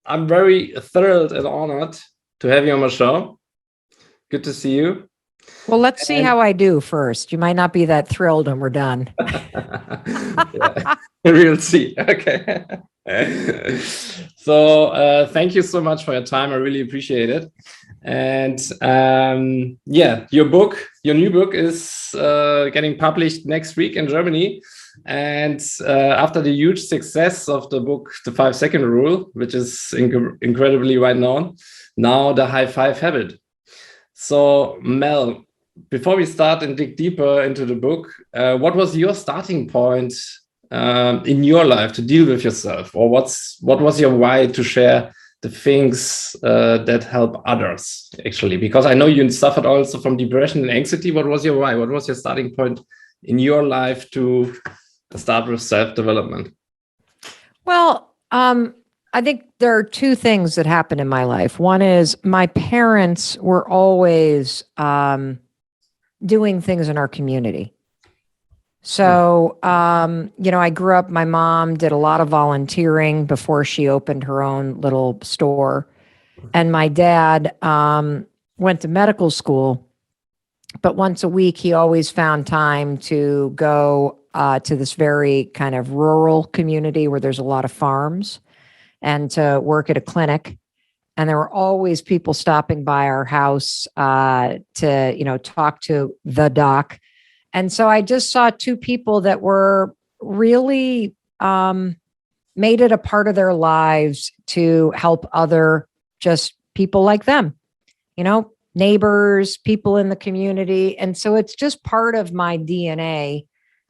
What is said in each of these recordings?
I'm very thrilled and honored to have you on my show. Good to see you. Well, let's see how I do first. You might not be that thrilled when we're done. We'll see. Okay. So thank you so much for your time. I really appreciate it. And your new book is getting published next week in Germany. And after the huge success of the book, The 5-Second Rule, which is incredibly well known, now the High Five Habit. So Mel, before we start and dig deeper into the book, what was your starting point in your life to deal with yourself? Or what was your why to share the things that help others, actually? Because I know you suffered also from depression and anxiety. What was your why? What was your starting point in your life to start with self-development? Well, I think there are two things that happened in my life. One is my parents were always doing things in our community. So, I grew up, my mom did a lot of volunteering before she opened her own little store. And my dad went to medical school, but once a week, he always found time to go to this very kind of rural community where there's a lot of farms and to work at a clinic. And there were always people stopping by our house to, talk to the doc. And so I just saw two people that were really made it a part of their lives to help other just people like them, neighbors, people in the community. And so it's just part of my DNA,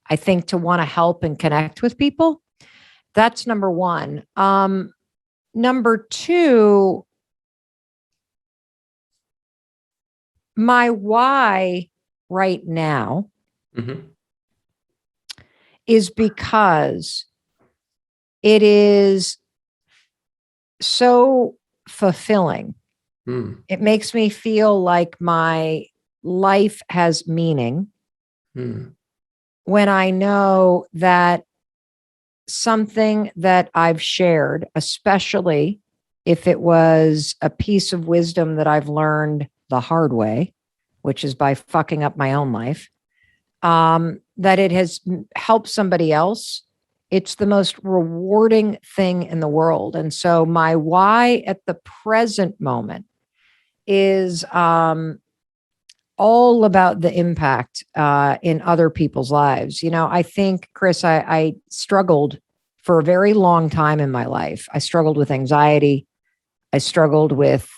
I think, to want to help and connect with people. That's number one. Number two, my why right now is because it is so fulfilling. It makes me feel like my life has meaning when I know that something that I've shared, especially if it was a piece of wisdom that I've learned the hard way, which is by fucking up my own life, that it has helped somebody else. It's the most rewarding thing in the world. And so my why at the present moment is all about the impact in other people's lives. I think, Chris, I struggled for a very long time in my life. I struggled with anxiety. I struggled with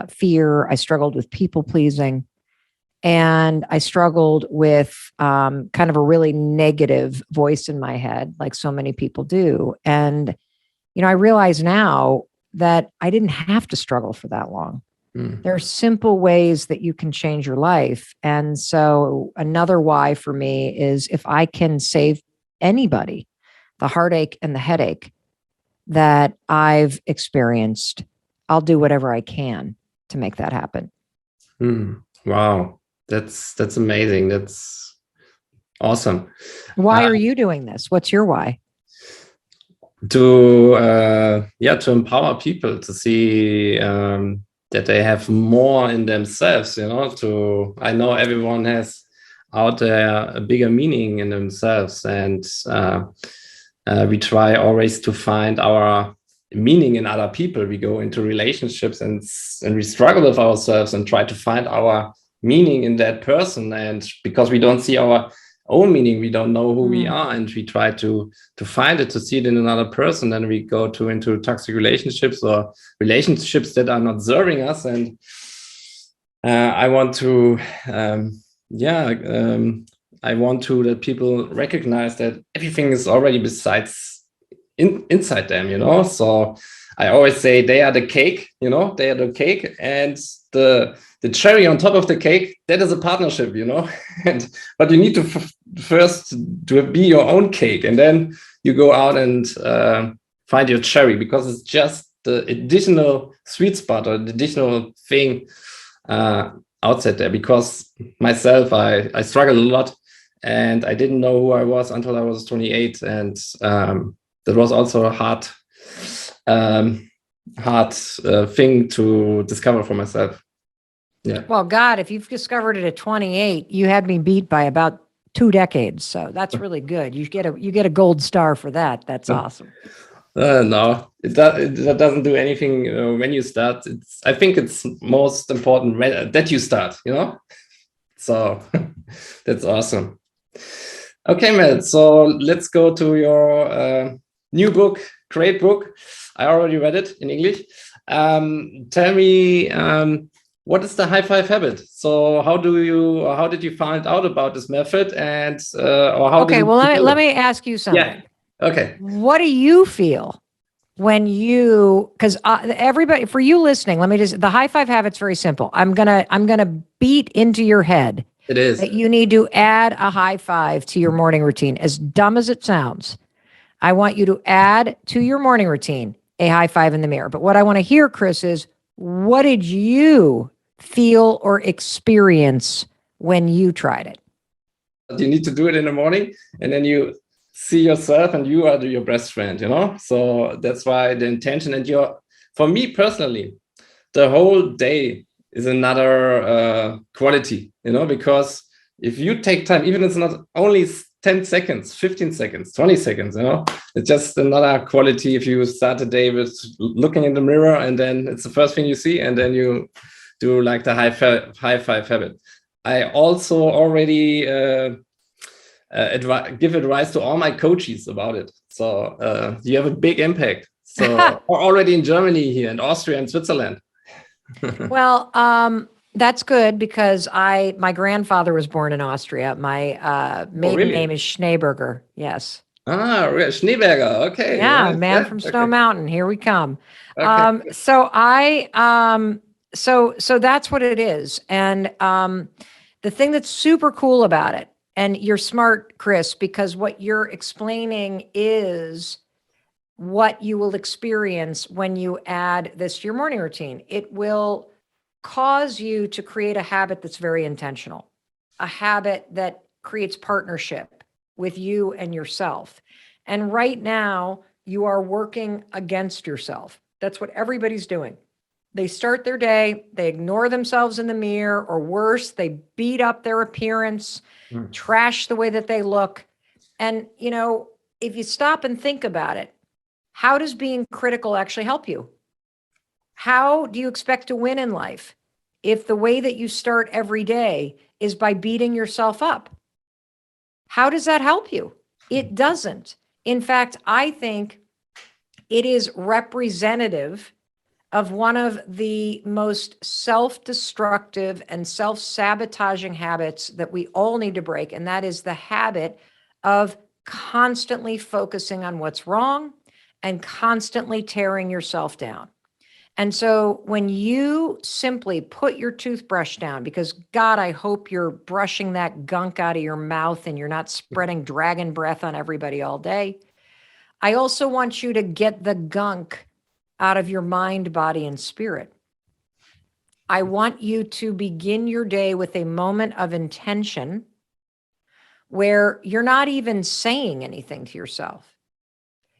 fear. I struggled with people pleasing. And I struggled with kind of a really negative voice in my head, like so many people do. And, I realize now that I didn't have to struggle for that long. There are simple ways that you can change your life. And so another why for me is if I can save anybody the heartache and the headache that I've experienced, I'll do whatever I can to make that happen. Wow. That's amazing. That's awesome. Why are you doing this? What's your why? To empower people to see that they have more in themselves, I know everyone has out there a bigger meaning in themselves, and we try always to find our meaning in other people. We go into relationships and we struggle with ourselves and try to find our meaning in that person. And because we don't see our own meaning, we don't know who we are, and we try to find it, to see it in another person. Then we go into toxic relationships or relationships that are not serving us. And I want to that people recognize that everything is already inside them, So I always say they are the cake, they are the cake, and the cherry on top of the cake, that is a partnership, but you need to first to be your own cake, and then you go out and find your cherry, because it's just the additional sweet spot or the additional thing outside there. Because myself, I struggled a lot, and I didn't know who I was until I was 28, and that was also a hard hard thing to discover for myself. Yeah. Well, God, if you've discovered it at 28, you had me beat by about 2 decades. So that's really good. You get a gold star for that. That's awesome. No, it doesn't do anything when you start. I think it's most important that you start, So that's awesome. Okay, Mel, so let's go to your new book, great book. I already read it in English. Tell me, what is the high five habit? So how did you find out about this method, and or how Okay, did well, you let me ask you something. Yeah. Okay. What do you feel when because everybody, for you listening, the high five habit's very simple. I'm gonna beat into your head It is. that you need to add a high five to your morning routine. As dumb as it sounds, I want you to add to your morning routine a high five in the mirror. But what I want to hear, Chris, is what did you feel or experience when you tried it? You need to do it in the morning, and then you see yourself and you are your best friend, So that's why the intention, and for me personally, the whole day is another quality, because if you take time, even if it's not only 10 seconds, 15 seconds, 20 seconds, it's just another quality. If you start the day with looking in the mirror, and then it's the first thing you see, and then you do like the high five habit. I also already give advice to all my coaches about it. So you have a big impact. So already in Germany here, and Austria and Switzerland. Well, that's good because my grandfather was born in Austria. My maiden name is Schneeberger. Yes. Schneeberger. Okay. Yeah, man from Snow Mountain. Here we come. Okay. So so that's what it is. And the thing that's super cool about it, and you're smart, Chris, because what you're explaining is what you will experience when you add this to your morning routine. It will cause you to create a habit that's very intentional, a habit that creates partnership with you and yourself. And right now, you are working against yourself. That's what everybody's doing. They start their day, they ignore themselves in the mirror, or worse, they beat up their appearance, trash the way that they look. And, if you stop and think about it, how does being critical actually help you? How do you expect to win in life if the way that you start every day is by beating yourself up? How does that help you? It doesn't. In fact, I think it is representative of one of the most self-destructive and self-sabotaging habits that we all need to break, and that is the habit of constantly focusing on what's wrong and constantly tearing yourself down. And so when you simply put your toothbrush down, because God, I hope you're brushing that gunk out of your mouth and you're not spreading dragon breath on everybody all day. I also want you to get the gunk out of your mind, body, and spirit. I want you to begin your day with a moment of intention where you're not even saying anything to yourself.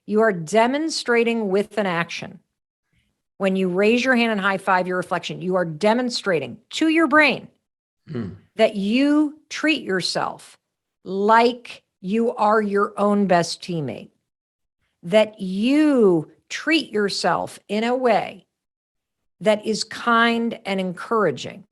You are demonstrating with an action. When you raise your hand and high five your reflection, you are demonstrating to your brain that you treat yourself like you are your own best teammate, that you treat yourself in a way that is kind and encouraging,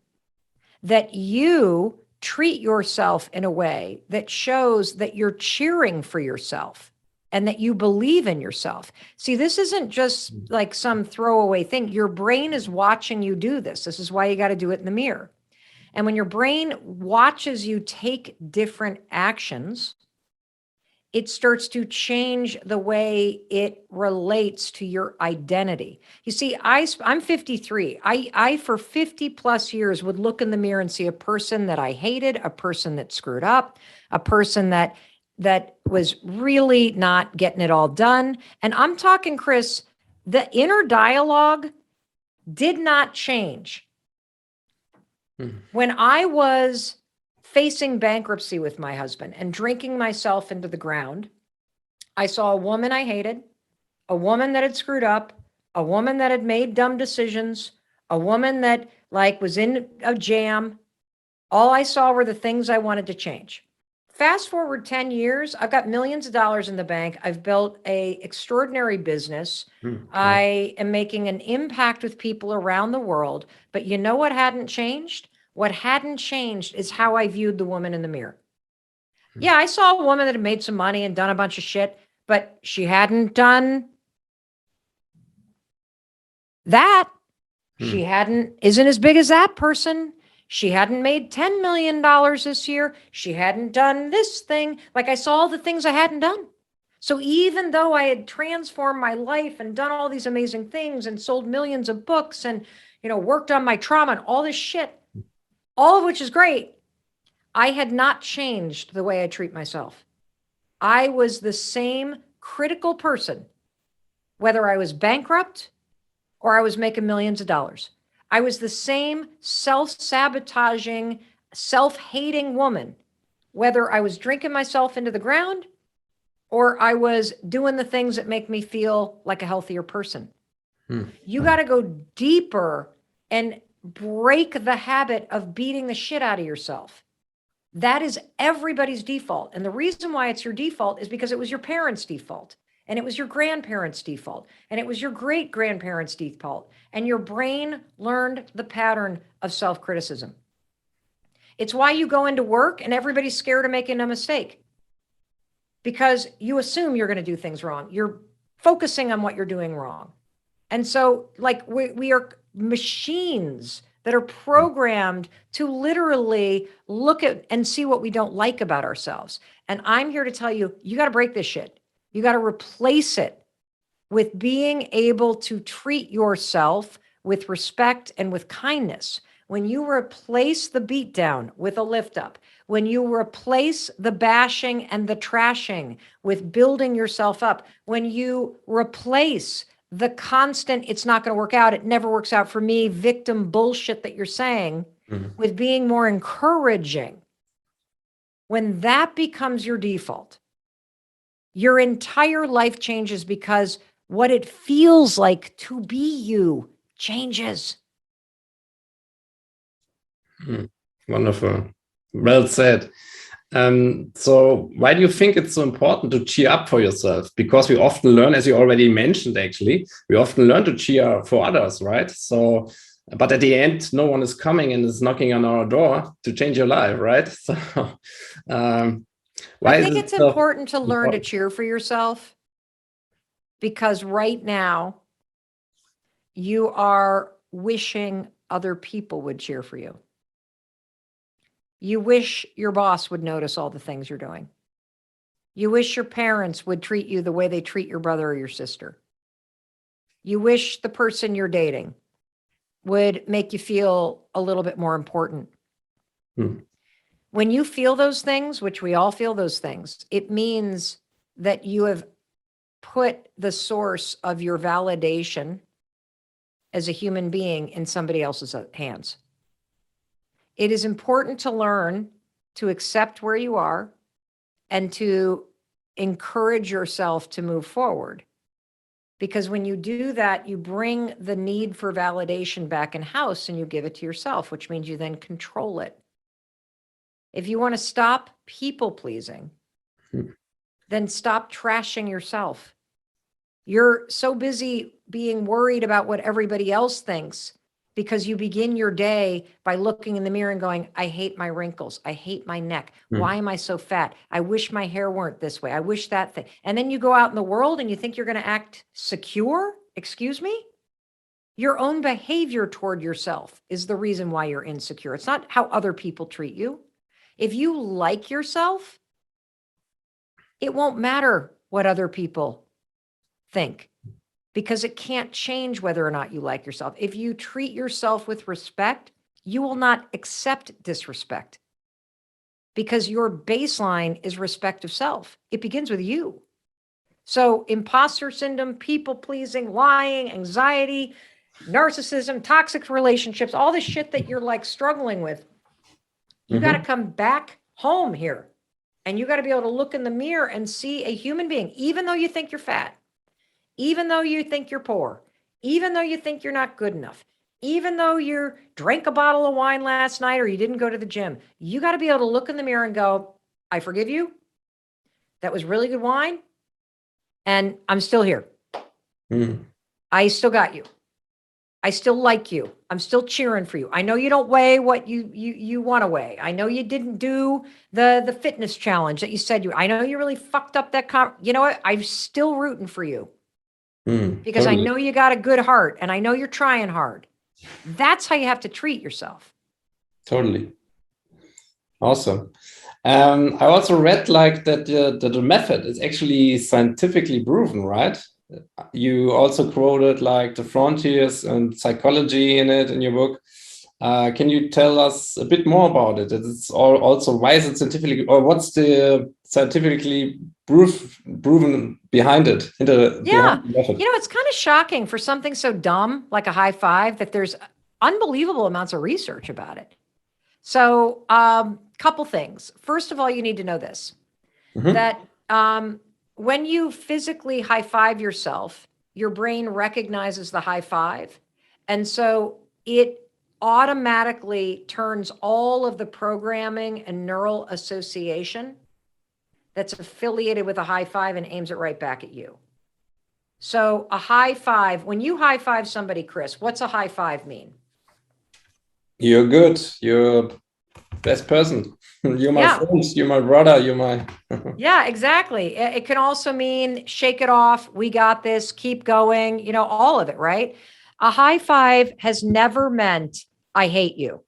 that you treat yourself in a way that shows that you're cheering for yourself and that you believe in yourself. See, this isn't just like some throwaway thing. Your brain is watching you do this. This is why you got to do it in the mirror. And when your brain watches you take different actions, it starts to change the way it relates to your identity. You see, I'm 53. I for 50 plus years would look in the mirror and see a person that I hated, a person that screwed up, a person that was really not getting it all done. And I'm talking, Chris, the inner dialogue did not change. When I was facing bankruptcy with my husband and drinking myself into the ground, I saw a woman I hated, a woman that had screwed up, a woman that had made dumb decisions, a woman that like was in a jam. All I saw were the things I wanted to change. Fast forward 10 years, I've got millions of dollars in the bank. I've built a extraordinary business. I am making an impact with people around the world. But you know what hadn't changed? What hadn't changed is how I viewed the woman in the mirror. Yeah, I saw a woman that had made some money and done a bunch of shit, but she hadn't done that. She isn't as big as that person. She hadn't made $10 million this year. She hadn't done this thing. Like I saw all the things I hadn't done. So even though I had transformed my life and done all these amazing things and sold millions of books and, worked on my trauma and all this shit, all of which is great, I had not changed the way I treat myself. I was the same critical person, whether I was bankrupt or I was making millions of dollars. I was the same self-sabotaging, self-hating woman, whether I was drinking myself into the ground or I was doing the things that make me feel like a healthier person. You got to go deeper and break the habit of beating the shit out of yourself. That is everybody's default. And the reason why it's your default is because it was your parents' default. And it was your grandparents' default. And it was your great-grandparents' default. And your brain learned the pattern of self-criticism. It's why you go into work and everybody's scared of making a mistake. Because you assume you're going to do things wrong. You're focusing on what you're doing wrong. And so, like, we are machines that are programmed to literally look at and see what we don't like about ourselves. And I'm here to tell you, you got to break this shit. You got to replace it with being able to treat yourself with respect and with kindness. When you replace the beatdown with a lift up, when you replace the bashing and the trashing with building yourself up, when you replace the constant, it's not going to work out, it never works out for me, victim bullshit that you're saying with being more encouraging, when that becomes your default, your entire life changes because what it feels like to be you changes. Wonderful. Well said. So why do you think it's so important to cheer up for yourself? Because we often learn, as you already mentioned, actually, we often learn to cheer for others, right? So, but at the end, no one is coming and is knocking on our door to change your life, right? So, I think it's important to learn to cheer for yourself, because right now you are wishing other people would cheer for you. You wish your boss would notice all the things you're doing. You wish your parents would treat you the way they treat your brother or your sister. You wish the person you're dating would make you feel a little bit more important. When you feel those things, which we all feel those things, it means that you have put the source of your validation as a human being in somebody else's hands. It is important to learn to accept where you are and to encourage yourself to move forward. Because when you do that, you bring the need for validation back in house and you give it to yourself, which means you then control it. If you want to stop people pleasing, then stop trashing yourself. You're so busy being worried about what everybody else thinks because you begin your day by looking in the mirror and going, I hate my wrinkles. I hate my neck. Why am I so fat? I wish my hair weren't this way. I wish that thing. And then you go out in the world and you think you're going to act secure. Excuse me? Your own behavior toward yourself is the reason why you're insecure. It's not how other people treat you. If you like yourself, it won't matter what other people think, because it can't change whether or not you like yourself. If you treat yourself with respect, you will not accept disrespect, because your baseline is respect of self. It begins with you. So imposter syndrome, people pleasing, lying, anxiety, narcissism, toxic relationships, all the shit that you're like struggling with, you got to come back home here. And you got to be able to look in the mirror and see a human being, even though you think you're fat, even though you think you're poor, even though you think you're not good enough, even though you drank a bottle of wine last night or you didn't go to the gym, you got to be able to look in the mirror and go, I forgive you. That was really good wine. And I'm still here. I still got you. I still like you. I'm still cheering for you. I know you don't weigh what you want to weigh. I know you didn't do the fitness challenge that you said you. I know you really fucked up that. You know what? I'm still rooting for you because totally. I know you got a good heart and I know you're trying hard. That's how you have to treat yourself. Totally. Awesome. I also read like that the method is actually scientifically proven, right? You also quoted like the frontiers and psychology in it in your book. Can you tell us a bit more about it? It's also why is it scientifically, or what's the scientifically proven behind it? Behind the method? You know, it's kind of shocking for something so dumb like a high five that there's unbelievable amounts of research about it. So, couple things. First of all, you need to know this, that when you physically high five yourself, your brain recognizes the high five. And so it automatically turns all of the programming and neural association that's affiliated with a high five and aims it right back at you. So a high five, when you high five somebody, Chris, what's a high five mean? You're good. You're best person. You're my friend. You're my brother. You're my. Yeah, exactly. It can also mean shake it off. We got this. Keep going. You know, all of it, right? A high five has never meant I hate you.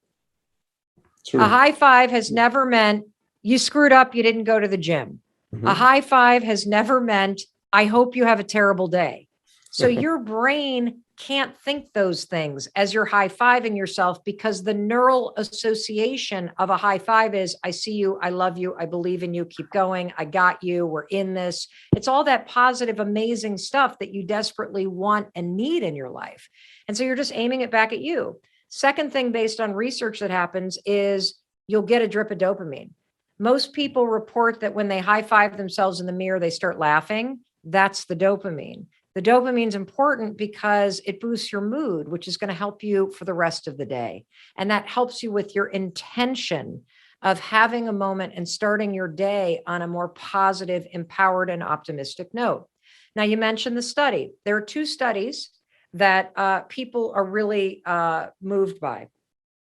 True. A high five has never meant you screwed up. You didn't go to the gym. A high five has never meant I hope you have a terrible day. So your brain can't think those things as you're high-fiving yourself because the neural association of a high five is I see you, I love you, I believe in you, keep going, I got you, we're in this. It's all that positive, amazing stuff that you desperately want and need in your life. And so you're just aiming it back at you. Second thing based on research that happens is you'll get a drip of dopamine. Most people report that when they high-five themselves in the mirror, they start laughing. That's the dopamine. The dopamine is important because it boosts your mood, which is going to help you for the rest of the day. And that helps you with your intention of having a moment and starting your day on a more positive, empowered, and optimistic note. Now, you mentioned the study. There are two studies that people are really moved by.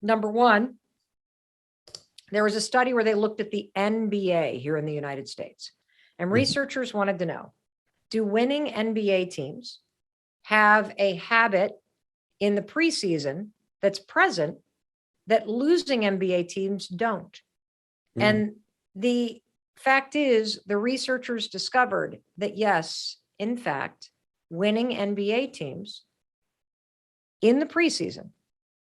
Number one, there was a study where they looked at the NBA here in the United States, and researchers wanted to know, do winning NBA teams have a habit in the preseason that's present that losing NBA teams don't? And the fact is, the researchers discovered that yes, in fact, winning NBA teams in the preseason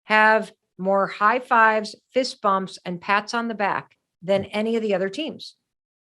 have more high fives, fist bumps, and pats on the back than any of the other teams.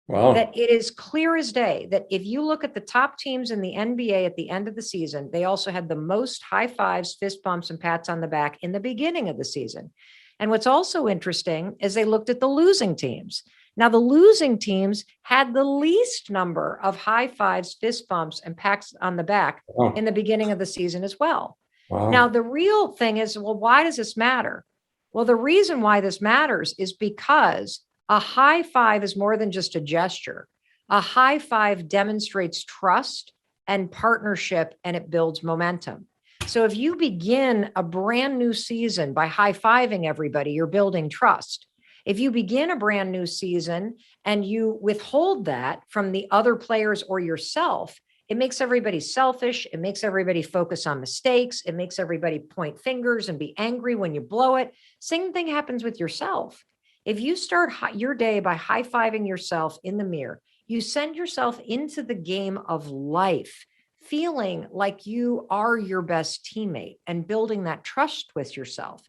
Wow. That it is clear as day that if you look at the top teams in the NBA at the end of the season, they also had the most high fives, fist bumps, and pats on the back in the beginning of the season. And what's also interesting is they looked at the losing teams. Now, the losing teams had the least number of high fives, fist bumps, and pats on the back in the beginning of the season as well. Wow. Now, the real thing is, well, why does this matter? Well, the reason why this matters is because a high five is more than just a gesture. A high five demonstrates trust and partnership, and it builds momentum. So if you begin a brand new season by high-fiving everybody, you're building trust. If you begin a brand new season and you withhold that from the other players or yourself, it makes everybody selfish. It makes everybody focus on mistakes. It makes everybody point fingers and be angry when you blow it. Same thing happens with yourself. If you start your day by high-fiving yourself in the mirror, you send yourself into the game of life, feeling like you are your best teammate and building that trust with yourself.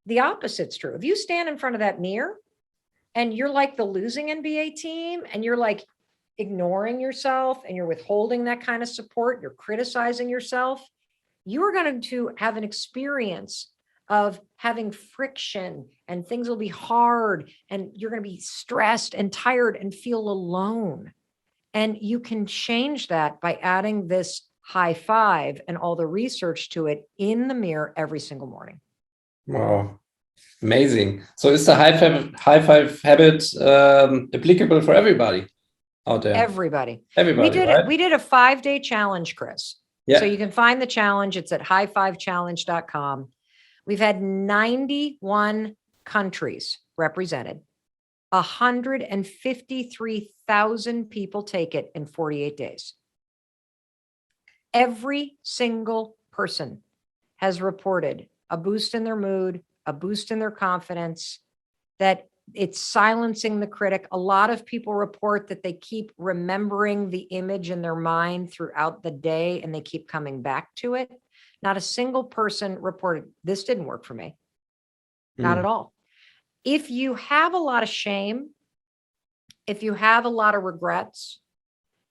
The opposite's true. If you stand in front of that mirror and you're like the losing NBA team and you're like ignoring yourself and you're withholding that kind of support, you're criticizing yourself, you are going to have an experience of having friction and things will be hard and you're going to be stressed and tired and feel alone. And you can change that by adding this high five and all the research to it in the mirror every single morning. Wow. Amazing. So is the high five habit applicable for everybody out there? Everybody. Right? We did a 5-day challenge, Chris. Yeah. So you can find the challenge. It's at highfivechallenge.com. We've had 91 countries represented. 153,000 people take it in 48 days. Every single person has reported a boost in their mood, a boost in their confidence, that it's silencing the critic. A lot of people report that they keep remembering the image in their mind throughout the day and they keep coming back to it. Not a single person reported, this didn't work for me. Not at all. If you have a lot of shame, if you have a lot of regrets,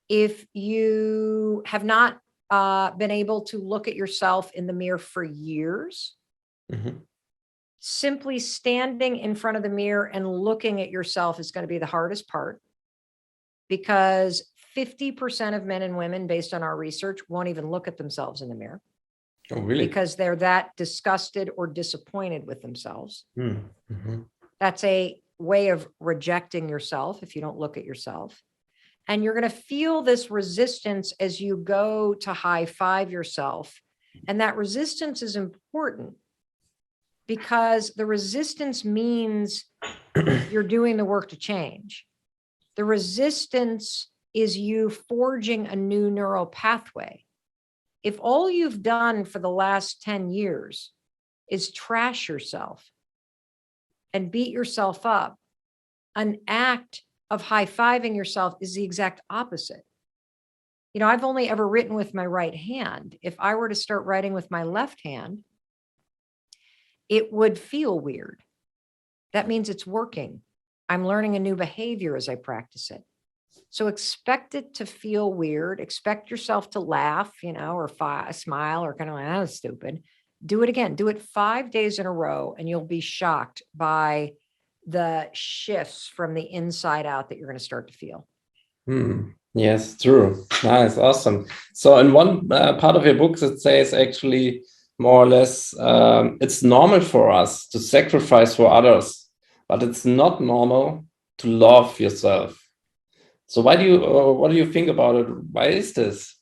if you have not been able to look at yourself in the mirror for years, simply standing in front of the mirror and looking at yourself is going to be the hardest part, because 50% of men and women, based on our research, won't even look at themselves in the mirror. Oh, really? Because they're that disgusted or disappointed with themselves. That's a way of rejecting yourself if you don't look at yourself. And you're going to feel this resistance as you go to high five yourself. And that resistance is important because the resistance means you're doing the work to change. The resistance is you forging a new neural pathway. If all you've done for the last 10 years is trash yourself and beat yourself up, an act of high-fiving yourself is the exact opposite. You know, I've only ever written with my right hand. If I were to start writing with my left hand, it would feel weird. That means it's working. I'm learning a new behavior as I practice it. So expect it to feel weird. Expect yourself to laugh, you know, or smile, or kind of like, that was stupid. Do it again. Do it 5 days in a row, and you'll be shocked by the shifts from the inside out that you're going to start to feel. Yes, true. Nice. Awesome. So in one part of your books, it says actually more or less, it's normal for us to sacrifice for others, but it's not normal to love yourself. So what do you think about it? Why is this?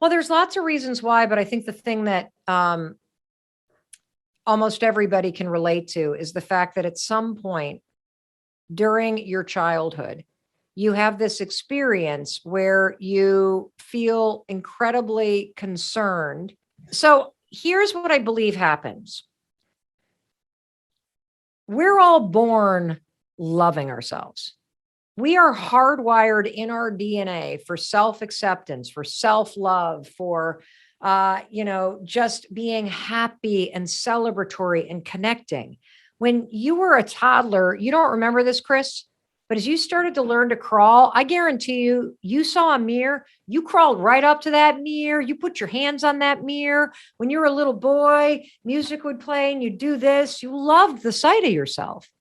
Well, there's lots of reasons why, but I think the thing that almost everybody can relate to is the fact that at some point during your childhood, you have this experience where you feel incredibly concerned. So here's what I believe happens. We're all born loving ourselves. We are hardwired in our DNA for self-acceptance, for self-love, for, just being happy and celebratory and connecting. When you were a toddler, you don't remember this, Chris, but as you started to learn to crawl, I guarantee you, you saw a mirror, you crawled right up to that mirror. You put your hands on that mirror. When you were a little boy, music would play and you do this. You loved the sight of yourself.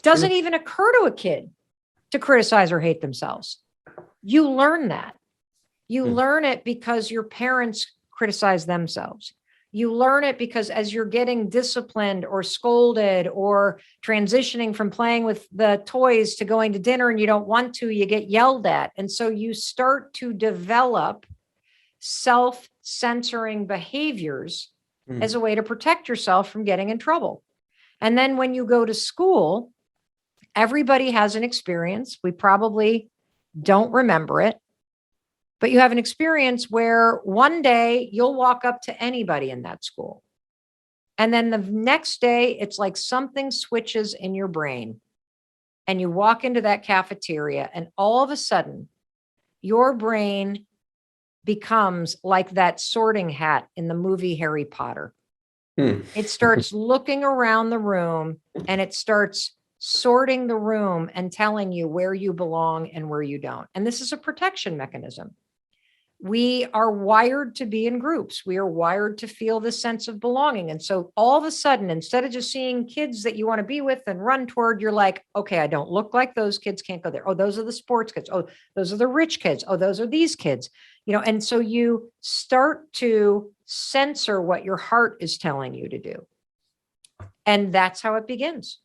Doesn't even occur to a kid to criticize or hate themselves. You learn that. You learn it because your parents criticize themselves. You learn it because as you're getting disciplined or scolded or transitioning from playing with the toys to going to dinner and you don't want to, you get yelled at. And so you start to develop self-censoring behaviors as a way to protect yourself from getting in trouble. And then when you go to school, everybody has an experience. We probably don't remember it, but you have an experience where one day you'll walk up to anybody in that school. And then the next day, it's like something switches in your brain and you walk into that cafeteria and all of a sudden your brain becomes like that sorting hat in the movie Harry Potter. It starts looking around the room and it starts sorting the room and telling you where you belong and where you don't. And this is a protection mechanism. We are wired to be in groups. We are wired to feel this sense of belonging. And so all of a sudden, instead of just seeing kids that you want to be with and run toward, you're like, okay, I don't look like those kids, can't go there. Oh, those are the sports kids. Oh, those are the rich kids. Oh, those are these kids. And so you start to censor what your heart is telling you to do. And that's how it begins.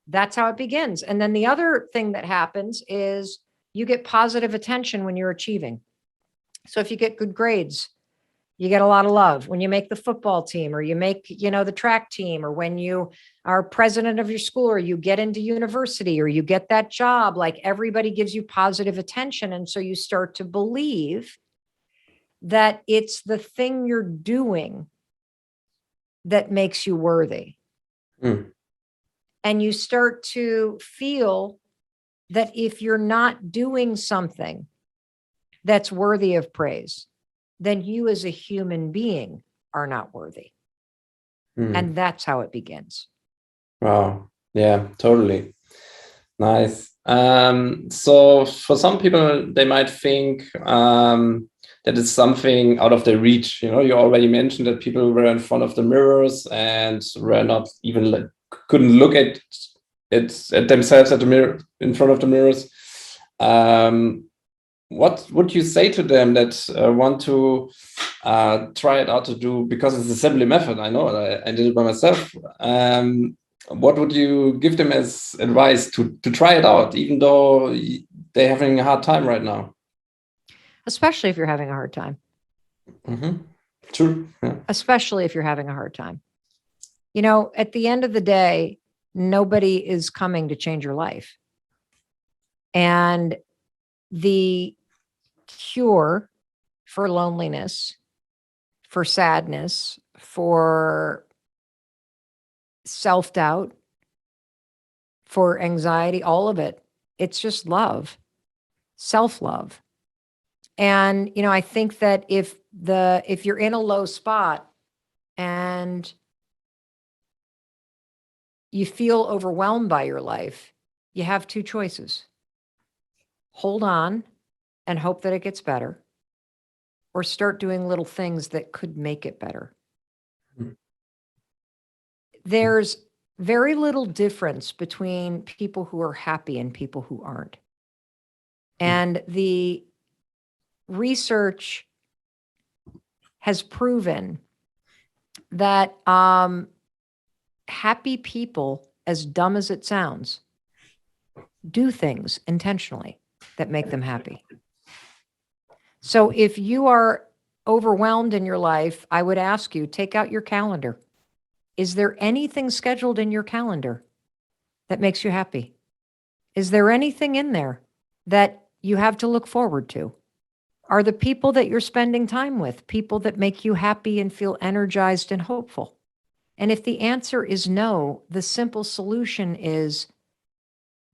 That's how it begins. And then the other thing that happens is you get positive attention when you're achieving. So if you get good grades, you get a lot of love. When you make the football team, or you make, the track team, or when you are president of your school, or you get into university, or you get that job, like everybody gives you positive attention. And so you start to believe that it's the thing you're doing that makes you worthy. And you start to feel that if you're not doing something that's worthy of praise, then you as a human being are not worthy. And that's how it begins. Wow. Yeah, totally. Nice. So for some people, they might think that it's something out of their reach. You already mentioned that people were in front of the mirrors and were not even couldn't look at themselves at the mirror, in front of the mirrors. What would you say to them that want to try it out to do? Because it's a simple method. I know I did it by myself. What would you give them as advice to try it out, even though they're having a hard time right now? Especially if you're having a hard time. True. Yeah. Especially if you're having a hard time. At the end of the day, nobody is coming to change your life. And the cure for loneliness, for sadness, for self-doubt, for anxiety, all of it, it's just love, self-love. And, I think that if you're in a low spot and you feel overwhelmed by your life, you have two choices. Hold on and hope that it gets better, or start doing little things that could make it better. There's very little difference between people who are happy and people who aren't. And the research has proven that happy people, as dumb as it sounds, do things intentionally that make them happy. So if you are overwhelmed in your life, I would ask you, take out your calendar. Is there anything scheduled in your calendar that makes you happy? Is there anything in there that you have to look forward to? Are the people that you're spending time with people that make you happy and feel energized and hopeful? And if the answer is no, the simple solution is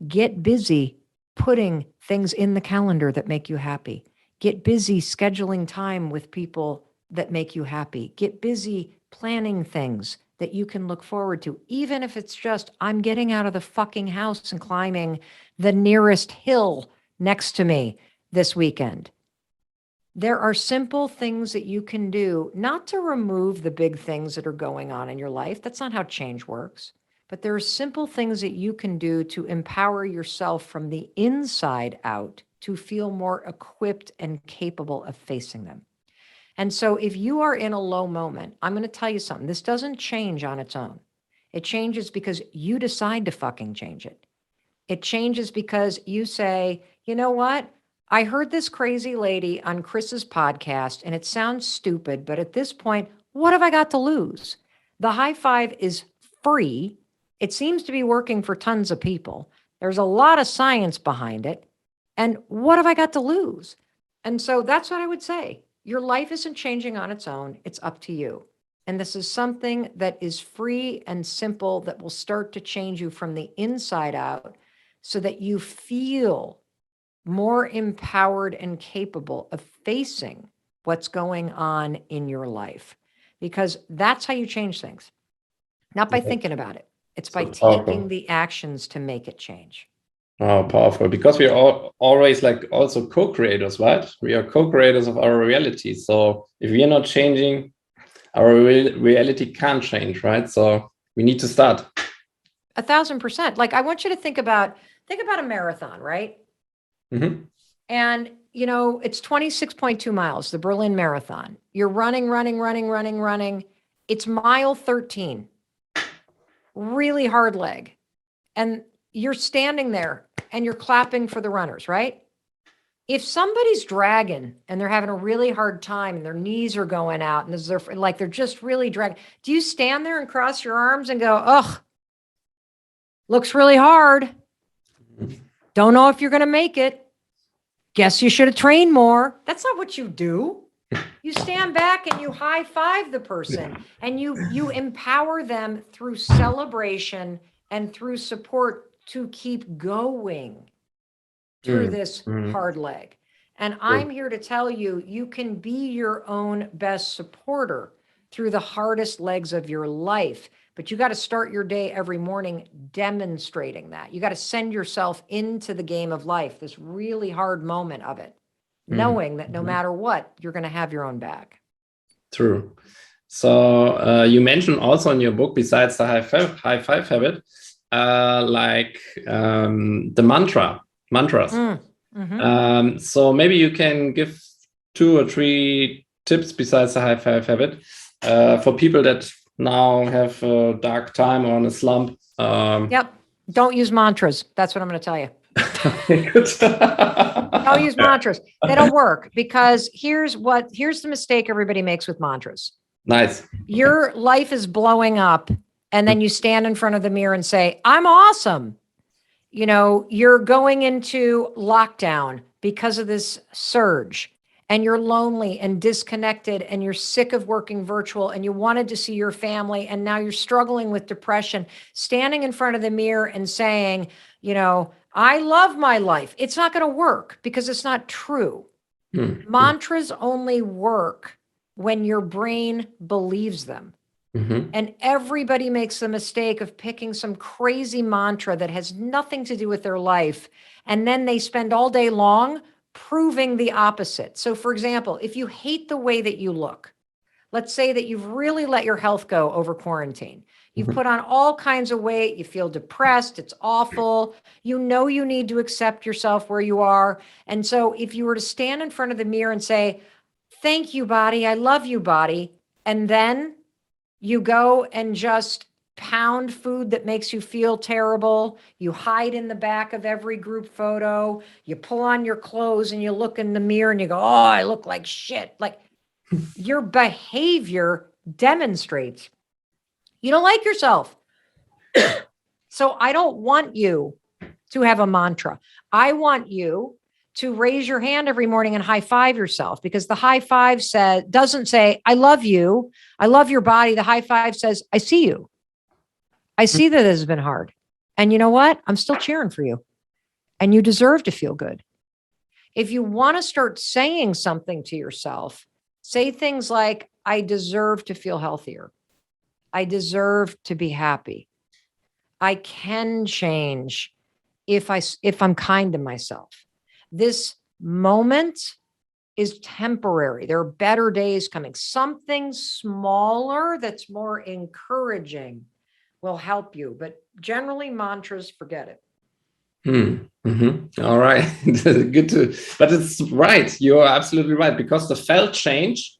get busy putting things in the calendar that make you happy. Get busy scheduling time with people that make you happy. Get busy planning things that you can look forward to, even if it's just, I'm getting out of the fucking house and climbing the nearest hill next to me this weekend. There are simple things that you can do, not to remove the big things that are going on in your life. That's not how change works. But there are simple things that you can do to empower yourself from the inside out to feel more equipped and capable of facing them. And so if you are in a low moment, I'm going to tell you something. This doesn't change on its own. It changes because you decide to fucking change it. It changes because you say, you know what? I heard this crazy lady on Chris's podcast and it sounds stupid, but at this point, what have I got to lose? The high five is free. It seems to be working for tons of people. There's a lot of science behind it. And what have I got to lose? And so that's what I would say. Your life isn't changing on its own. It's up to you. And this is something that is free and simple that will start to change you from the inside out so that you feel more empowered and capable of facing what's going on in your life. Because that's how you change things. Not by thinking about it. It's by taking the actions to make it change. Oh, powerful. Because we are always also co-creators, right? We are co-creators of our reality. So if we are not changing, our reality can't change, right? So we need to start. 1,000%. I want you to think about a marathon, right? Mm-hmm. And it's 26.2 miles, the Berlin Marathon. You're running. It's mile 13, really hard leg. And you're standing there and you're clapping for the runners, right? If somebody's dragging and they're having a really hard time and their knees are going out and they're just really dragging, do you stand there and cross your arms and go, ugh, looks really hard. Don't know if you're going to make it. Guess you should have trained more. That's not what you do. You stand back and you high five the person and you empower them through celebration and through support to keep going through this hard leg. And I'm here to tell you, you can be your own best supporter through the hardest legs of your life. But you got to start your day every morning demonstrating that. You got to send yourself into the game of life, this really hard moment of it, knowing that no matter what, you're going to have your own back. True. So you mentioned also in your book, besides the high five habit, the mantras. So maybe you can give 2 or 3 tips besides the high five habit for people that now have a dark time or on a slump. Yep. Don't use mantras. That's what I'm going to tell you. Good. Don't use mantras. They don't work because here's the mistake everybody makes with mantras. Nice. Your life is blowing up and then you stand in front of the mirror and say, I'm awesome. You're going into lockdown because of this surge and you're lonely and disconnected and you're sick of working virtual and you wanted to see your family and now you're struggling with depression, standing in front of the mirror and saying, I love my life. It's not going to work because it's not true. Mantras only work when your brain believes them. And everybody makes the mistake of picking some crazy mantra that has nothing to do with their life. And then they spend all day long proving the opposite. So for example, if you hate the way that you look, let's say that you've really let your health go over quarantine. You've put on all kinds of weight. You feel depressed. It's awful. You need to accept yourself where you are. And so if you were to stand in front of the mirror and say, thank you, body. I love you, body. And then you go and just pound food that makes you feel terrible. You hide in the back of every group photo. You pull on your clothes and you look in the mirror and you go, oh, I look like shit. Like your behavior demonstrates you don't like yourself. So I don't want you to have a mantra. I want you to raise your hand every morning and high five yourself, because the high five doesn't say, I love you. I love your body. The high five says, I see you. I see that this has been hard. And you know what? I'm still cheering for you. And you deserve to feel good. If you want to start saying something to yourself, say things like, I deserve to feel healthier. I deserve to be happy. I can change if I'm kind to myself. This moment is temporary. There are better days coming. Something smaller that's more encouraging will help you. But generally, mantras, forget it. All right. Good but it's right. You're absolutely right, because the felt change,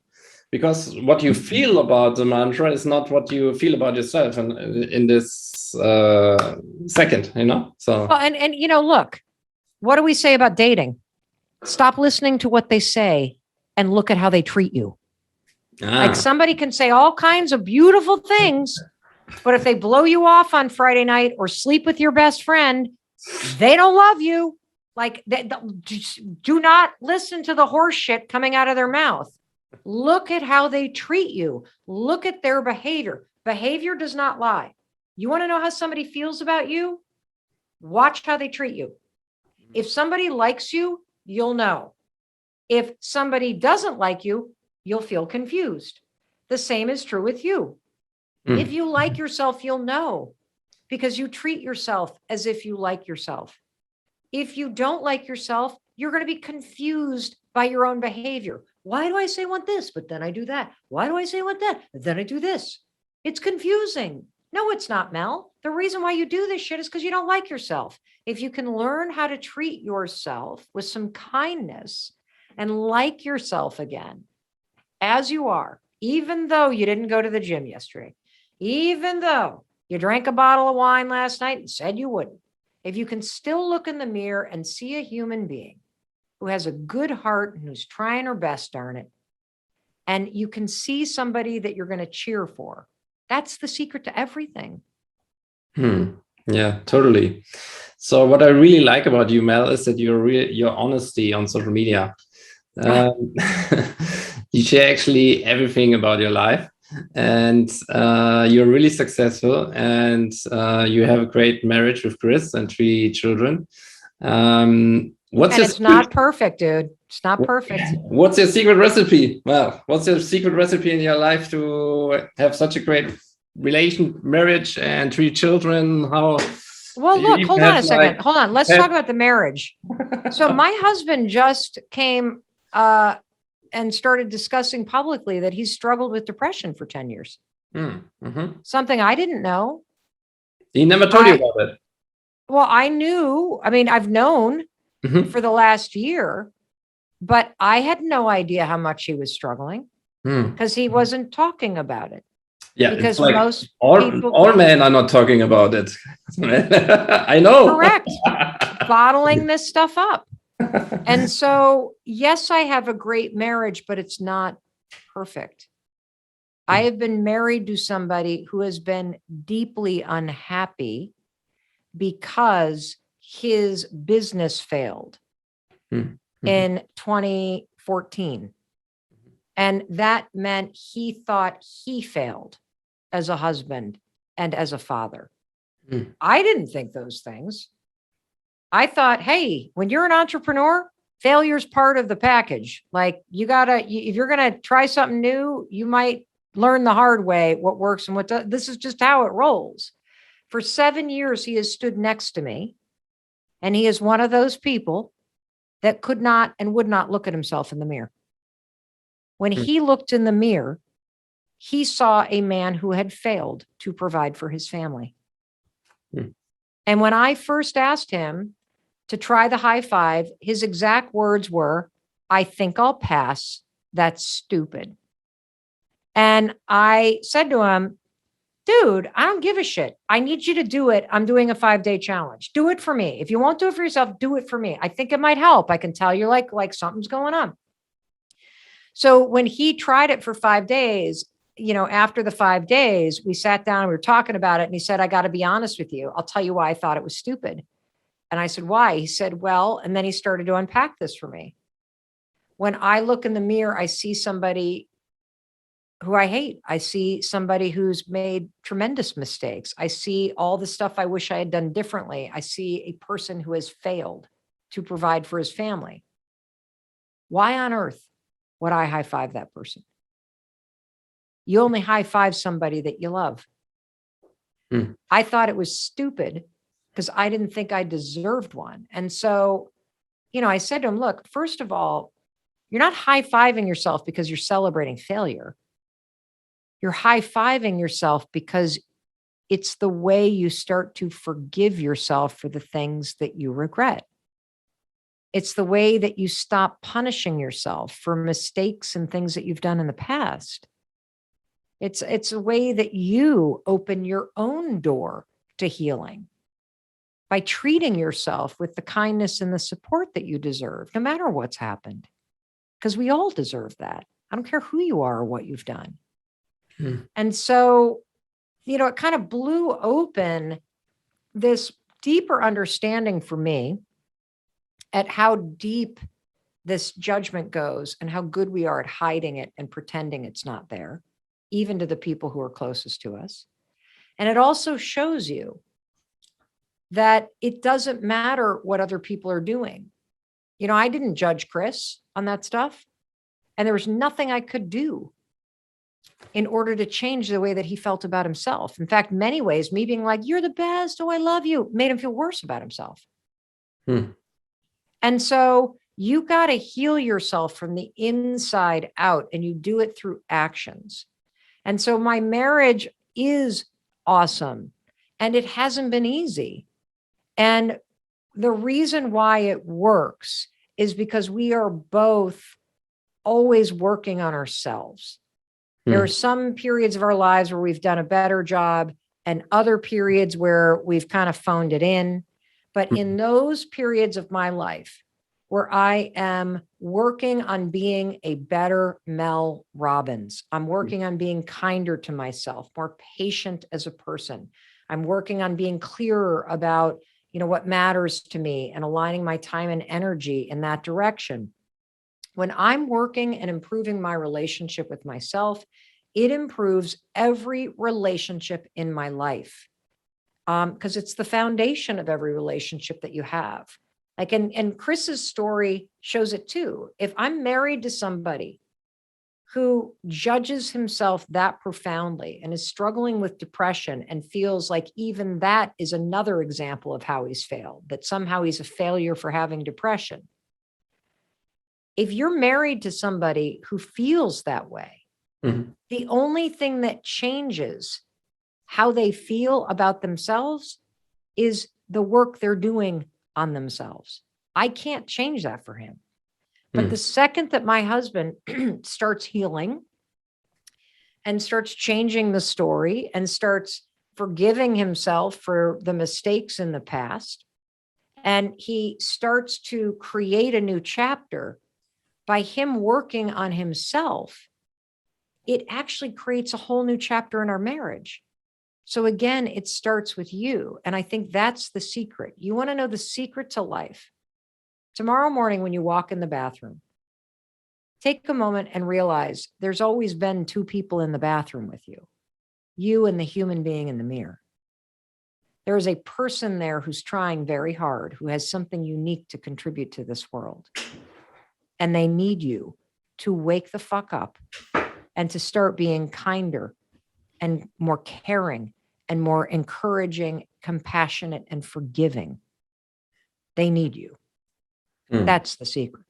because what you feel about the mantra is not what you feel about yourself in this second, so. Well, and look, what do we say about dating? Stop listening to what they say and look at how they treat you. Like somebody can say all kinds of beautiful things, but if they blow you off on Friday night or sleep with your best friend, they don't love you. Like, do not listen to the horse shit coming out of their mouth. Look at how they treat you. Look at their behavior. Behavior does not lie. You want to know how somebody feels about you? Watch how they treat you. If somebody likes you, you'll know. If somebody doesn't like you, you'll feel confused. The same is true with you. If you like yourself, you'll know, because you treat yourself as if you like yourself. If you don't like yourself, you're going to be confused by your own behavior. Why do I say I want this, but then I do that? Why do I say I want that, but then I do this? It's confusing. No, it's not, Mel. The reason why you do this shit is because you don't like yourself. If you can learn how to treat yourself with some kindness and like yourself again as you are, even though you didn't go to the gym yesterday, even though you drank a bottle of wine last night and said you wouldn't, if you can still look in the mirror and see a human being who has a good heart and who's trying her best, darn it, and you can see somebody that you're going to cheer for, that's the secret to everything. Yeah, totally. So what I really like about you, Mel, is that your honesty on social media. You share actually everything about your life, and you're really successful, and you have a great marriage with Chris and 3 children. It's not perfect, dude. It's not perfect. What's your secret recipe? Well, what's your secret recipe in your life to have such a great marriage and 3 children? How? Well, look, hold on a second. Hold on. Let's talk about the marriage. So my husband just came and started discussing publicly that he's struggled with depression for 10 years. Something I didn't know. He never told you about it. Well, I knew. I mean, I've known for the last year, but I had no idea how much he was struggling because he wasn't talking about it. Yeah, because like most all men are not talking about it. I know. Correct. Bottling this stuff up. And so, yes, I have a great marriage, but it's not perfect. I have been married to somebody who has been deeply unhappy because his business failed in 2014. And that meant he thought he failed as a husband and as a father. I didn't think those things. I thought, hey, when you're an entrepreneur, failure's part of the package. Like if you're going to try something new, you might learn the hard way what works and what doesn't. This is just how it rolls. For 7 years, he has stood next to me, and he is one of those people that could not and would not look at himself in the mirror. When he looked in the mirror, he saw a man who had failed to provide for his family. And when I first asked him to try the high five, his exact words were, "I think I'll pass. That's stupid." And I said to him, "Dude, I don't give a shit. I need you to do it. I'm doing a 5-day challenge. Do it for me. If you won't do it for yourself, do it for me. I think it might help. I can tell you're like something's going on." So when he tried it for 5 days, after the 5 days, we sat down and we were talking about it. And he said, "I got to be honest with you. I'll tell you why I thought it was stupid." And I said, "Why?" He said, "Well," and then he started to unpack this for me. When I look in the mirror, I see somebody who I hate. I see somebody who's made tremendous mistakes. I see all the stuff I wish I had done differently. I see a person who has failed to provide for his family. Why on earth would I high five that person? You only high five somebody that you love. I thought it was stupid because I didn't think I deserved one. And so, I said to him, "Look, first of all, you're not high fiving yourself because you're celebrating failure. You're high fiving yourself because it's the way you start to forgive yourself for the things that you regret. It's the way that you stop punishing yourself for mistakes and things that you've done in the past. It's a way that you open your own door to healing by treating yourself with the kindness and the support that you deserve, no matter what's happened, because we all deserve that. I don't care who you are or what you've done." And so, it kind of blew open this deeper understanding for me at how deep this judgment goes and how good we are at hiding it and pretending it's not there, even to the people who are closest to us. And it also shows you that it doesn't matter what other people are doing. I didn't judge Chris on that stuff, and there was nothing I could do in order to change the way that he felt about himself. In fact, many ways, me being like, "You're the best. Oh, I love you," made him feel worse about himself. And so you got to heal yourself from the inside out, and you do it through actions. And so my marriage is awesome, and it hasn't been easy. And the reason why it works is because we are both always working on ourselves. There are some periods of our lives where we've done a better job and other periods where we've kind of phoned it in. But in those periods of my life where I am working on being a better Mel Robbins, I'm working on being kinder to myself, more patient as a person. I'm working on being clearer about, what matters to me and aligning my time and energy in that direction. When I'm working and improving my relationship with myself, it improves every relationship in my life. Because it's the foundation of every relationship that you have. Like, and Chris's story shows it too. If I'm married to somebody who judges himself that profoundly and is struggling with depression and feels like even that is another example of how he's failed, that somehow he's a failure for having depression. If you're married to somebody who feels that way, the only thing that changes how they feel about themselves is the work they're doing on themselves. I can't change that for him. But the second that my husband starts healing and starts changing the story and starts forgiving himself for the mistakes in the past, and he starts to create a new chapter by him working on himself, it actually creates a whole new chapter in our marriage. So again, it starts with you. And I think that's the secret. You want to know the secret to life. Tomorrow morning, when you walk in the bathroom, take a moment and realize there's always been two people in the bathroom with you and the human being in the mirror. There is a person there who's trying very hard, who has something unique to contribute to this world. And they need you to wake the fuck up and to start being kinder and more caring and more encouraging, compassionate, and forgiving. They need you. That's the secret.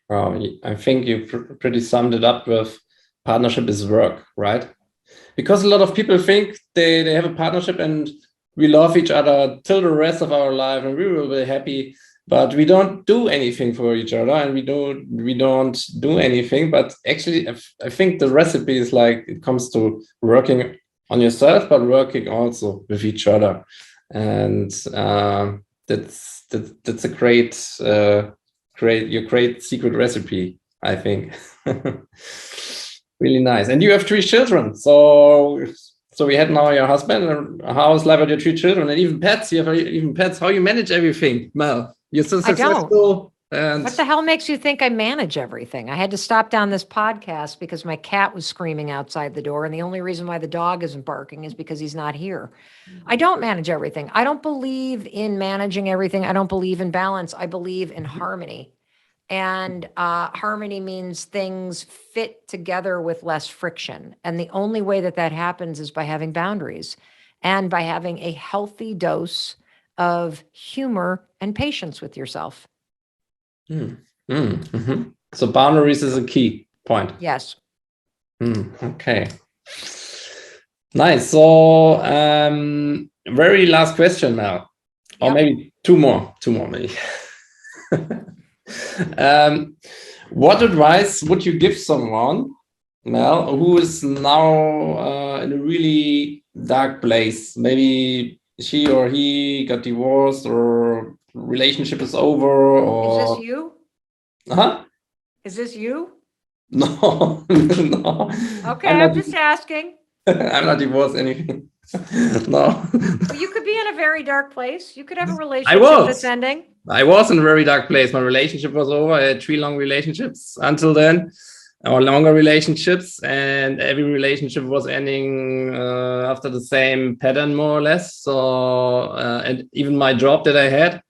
Well, I think you pretty summed it up with partnership is work, right? Because a lot of people think they have a partnership and we love each other till the rest of our life and we will be happy, but we don't do anything for each other and we don't do anything. But actually, I think the recipe is like it comes to working on yourself, but working also with each other. And that's a great secret recipe, I think. Really nice. And you have 3 children. So we had now your husband, and how's life with your 3 children, and even pets. You have even pets. How you manage everything, Mel? You're so successful. And what the hell makes you think I manage everything? I had to stop down this podcast because my cat was screaming outside the door. And the only reason why the dog isn't barking is because he's not here. I don't manage everything. I don't believe in managing everything. I don't believe in balance. I believe in harmony. And harmony means things fit together with less friction. And the only way that happens is by having boundaries and by having a healthy dose of humor and patience with yourself. So boundaries is a key point. Yes. Okay. Nice. So very last question now, or maybe two more maybe. What advice would you give someone, Mel, who is now in a really dark place? Maybe she or he got divorced, or relationship is over, or... Is this you? Huh? Is this you? No, no. Okay, I'm just asking. I'm not divorced, anything. No. Well, you could be in a very dark place. You could have a relationship that's ending. I was in a very dark place. My relationship was over. I had 3 long relationships until then, or longer relationships, and every relationship was ending after the same pattern, more or less. So, and even my job that I had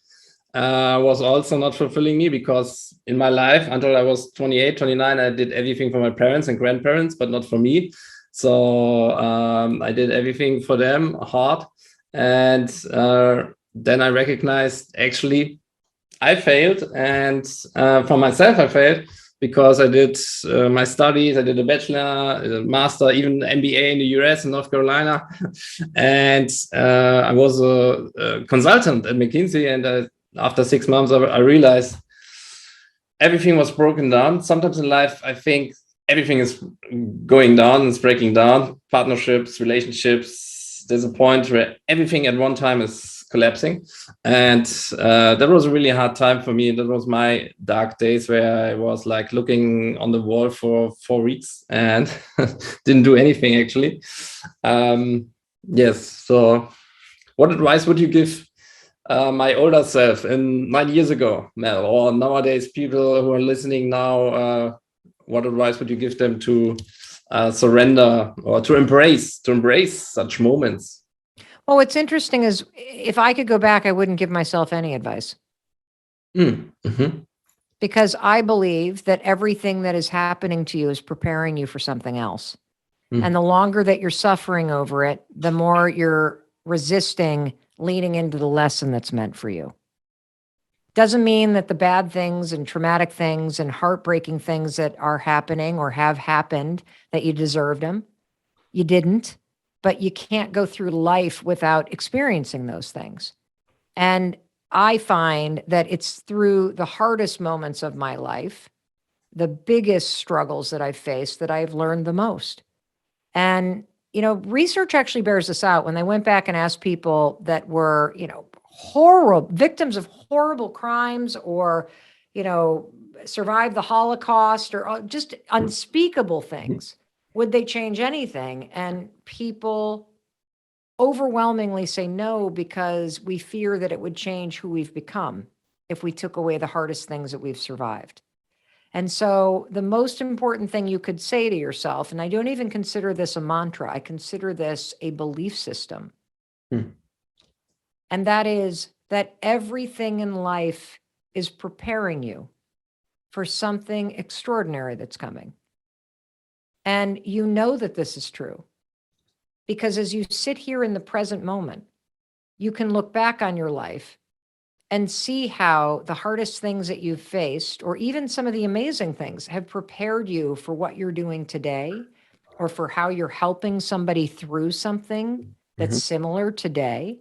was also not fulfilling me, because in my life, until I was 28, 29, I did everything for my parents and grandparents, but not for me. So I did everything for them hard. And then I recognized, actually, I failed. And for myself, I failed because I did my studies. I did a bachelor, a master, even MBA in the US, in North Carolina. And I was a consultant at McKinsey. And after 6 months, I realized everything was broken down. Sometimes in life, I think everything is going down, it's breaking down, partnerships, relationships. There's a point where everything at one time is collapsing. And that was a really hard time for me. That was my dark days where I was like looking on the wall for 4 weeks and didn't do anything actually. Yes. So what advice would you give my older self in 9 years ago, Mel, or nowadays people who are listening now? What advice would you give them to surrender or to embrace such moments? Well, what's interesting is if I could go back, I wouldn't give myself any advice Mm-hmm. because I believe that everything that is happening to you is preparing you for something else. And the longer that you're suffering over it, the more you're resisting leaning into the lesson that's meant for you. Doesn't mean that the bad things and traumatic things and heartbreaking things that are happening or have happened that you deserved them. You didn't, but you can't go through life without experiencing those things. And I find that it's through the hardest moments of my life, the biggest struggles that I've faced, that I've learned the most. And, research actually bears this out. When they went back and asked people that were, horrible victims of horrible crimes or, survived the Holocaust or just unspeakable things, would they change anything? And people overwhelmingly say no, because we fear that it would change who we've become if we took away the hardest things that we've survived. And so the most important thing you could say to yourself, and I don't even consider this a mantra, I consider this a belief system. And that is that everything in life is preparing you for something extraordinary that's coming. And you know that this is true because as you sit here in the present moment, you can look back on your life and see how the hardest things that you've faced, or even some of the amazing things, have prepared you for what you're doing today, or for how you're helping somebody through something that's similar today.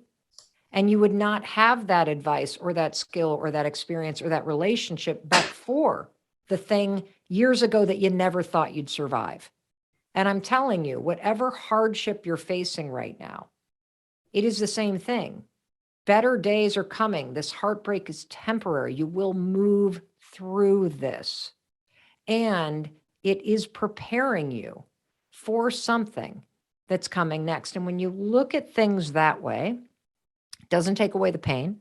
And you would not have that advice or that skill or that experience or that relationship but for the thing years ago that you never thought you'd survive. And I'm telling you, whatever hardship you're facing right now, it is the same thing. Better days are coming. This heartbreak is temporary. You will move through this. And it is preparing you for something that's coming next. And when you look at things that way, it doesn't take away the pain,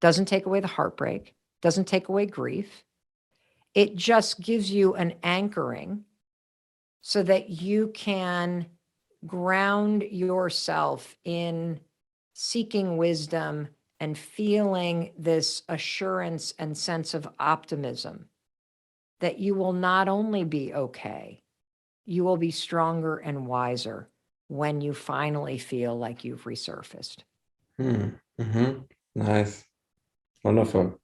doesn't take away the heartbreak, doesn't take away grief. It just gives you an anchoring so that you can ground yourself in seeking wisdom and feeling this assurance and sense of optimism that you will not only be okay, you will be stronger and wiser when you finally feel like you've resurfaced. Nice. Wonderful.